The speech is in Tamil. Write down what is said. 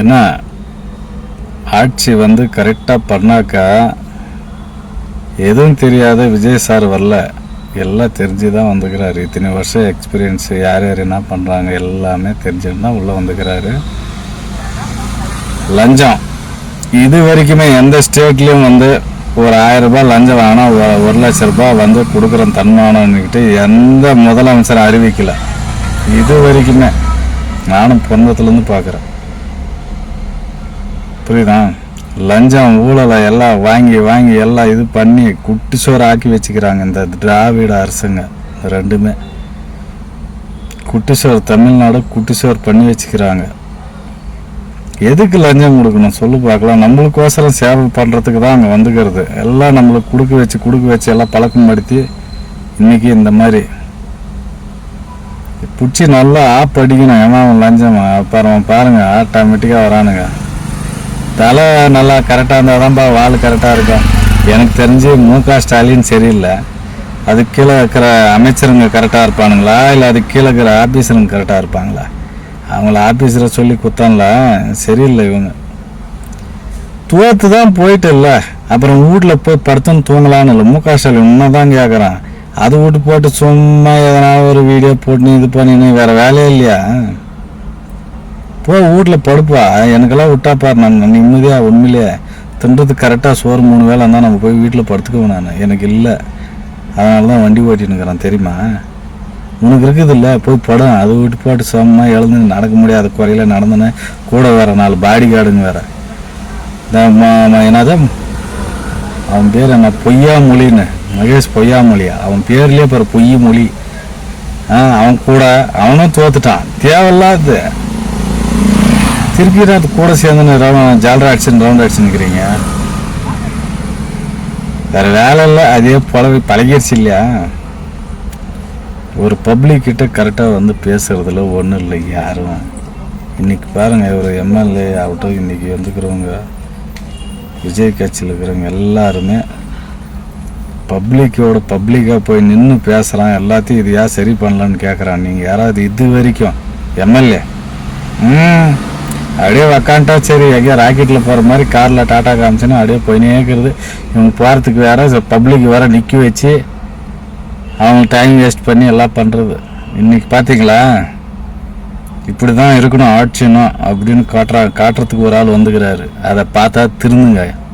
என்ன ஆட்சி வந்து கரெக்டாக பண்ணாக்கா எதுவும் தெரியாத விஜய் சார் வரல, எல்லாம் தெரிஞ்சு தான் வந்துக்கிறாரு. இத்தனை வருஷம் எக்ஸ்பீரியன்ஸு, யார் யார் என்ன பண்ணுறாங்க எல்லாமே தெரிஞ்சுட்டு தான் உள்ளே வந்துக்கிறாரு. லஞ்சம் இது வரைக்குமே எந்த ஸ்டேட்லேயும் வந்து ஒரு 1000 ரூபாய் லஞ்சம் வாங்கினா 1 லட்ச ரூபாய் வந்து கொடுக்குற தன்மானம்னுக்கிட்டு எந்த முதலமைச்சரும் அறிவிக்கலை இது வரைக்குமே. நானும் பொன்னத்துலேருந்து பார்க்குறேன். புரியுதா? லஞ்சம் ஊழலை எல்லாம் வாங்கி வாங்கி எல்லாம் இது பண்ணி குட்டிச்சோறு ஆக்கி வச்சுக்கிறாங்க இந்த திராவிட அரசுங்க. ரெண்டுமே குட்டிச்சோறு, தமிழ்நாடு குட்டிச்சோறு பண்ணி வச்சுக்கிறாங்க. எதுக்கு லஞ்சம் கொடுக்கணும் சொல்லு பார்க்கலாம்? நம்மளுக்கோசரம் சேவை பண்ணுறதுக்கு தான் அங்கே வந்துக்கிறது. எல்லாம் நம்மளுக்கு கொடுக்க வச்சு எல்லாம் பழக்கம் படுத்தி இன்றைக்கி இந்த மாதிரி பிடிச்சி நல்லா படிக்கணும். ஏன்னா லஞ்சம் அப்புறம் பாருங்கள் ஆட்டோமேட்டிக்காக வரானுங்க. தலை நல்லா கரெக்டாக இருந்தால் தான்ப்பா வால் கரெக்டாக இருக்கும். எனக்கு தெரிஞ்சு மு.க. ஸ்டாலின் சரியில்லை. அதுக்கு கீழே இருக்கிற அமைச்சருங்க கரெக்டாக இருப்பானுங்களா, இல்லை அதுக்கு கீழே இருக்கிற ஆஃபீஸருங்க கரெக்டாக இருப்பாங்களா? அவங்கள ஆஃபீஸரை சொல்லி குத்தான்ல, சரியில்லை. இவங்க தோற்று தான் போயிட்டு இல்லை, அப்புறம் வீட்டில் போய் படுத்துன்னு தூங்கலான்னு இல்லை. மு.க. ஸ்டாலின் இன்னும் தான் கேட்குறான். அது விட்டு போட்டு சும்மா எதனா ஒரு வீடியோ போட்டு இது பண்ணின்னு வேறு வேலையே இல்லையா? போய் வீட்டில் படுப்பா. எனக்கெல்லாம் விட்டா பாரு, நான் நிம்மதியாக உண்மையிலே தின்றதுக்கு கரெக்டாக சோறு 3 வேலை இருந்தால் நம்ம போய் வீட்டில் படுத்துக்குவேன். நான் எனக்கு இல்லை, அதனால தான் வண்டி ஓட்டினுக்கிறேன் தெரியுமா? உனக்கு இருக்குது இல்லை, போய் படம். அது விட்டு போட்டு சும்மா எழுந்து நடக்க முடியாத குறையில் நடந்துன்னு கூட வேறு 4 பாடி கார்டுங்க வேறு. என்னதான் அவன் பேர் என்ன, பொய்யாமொழின்னு, மகேஷ் பொய்யாமொழியா அவன் பேர்லேயே பாரு, பொய் மொழி. அவன் கூட அவனும் தோத்துட்டான். தேவையில்லாது திருப்பி அது கூட சேர்ந்துன்னு ஜாலரா அடிச்சுன்னு ரவுண்ட் அடிச்சுன்னுக்கிறீங்க. வேறு வேலை இல்லை, அதே பழகிடுச்சு இல்லையா? ஒரு பப்ளிக்கிட்ட கரெக்டாக வந்து பேசுகிறதுல ஒன்றும் இல்லை யாரும். இன்றைக்கி பாருங்கள், ஒரு எம்எல்ஏ ஆகட்டும், இன்றைக்கி வந்துக்கிறவங்க விஜய் கட்சியில் இருக்கிறவங்க எல்லாருமே பப்ளிக்காக போய் நின்று பேசுகிறான். எல்லாத்தையும் இது யார் சரி பண்ணலான்னு கேட்குறான். நீங்கள் யாராவது இது வரைக்கும் எம்எல்ஏ அப்படியே உக்காண்டா சரி, எங்கேயா ராக்கெட்டில் போகிற மாதிரி காரில் டாட்டா காமிச்சுன்னா அப்படியே போயினே இருக்கிறது. இவங்க போகிறதுக்கு வேறு பப்ளிக் வேறு நிற்க வச்சு அவங்க டைம் வேஸ்ட் பண்ணி எல்லாம் பண்ணுறது. இன்றைக்கி பார்த்தீங்களா, இப்படி தான் இருக்கணும் ஆட்சினும் அப்படின்னு காட்டுறதுக்கு ஒரு ஆள் வந்துக்கிறாரு. அதை பார்த்தா திருந்துங்க.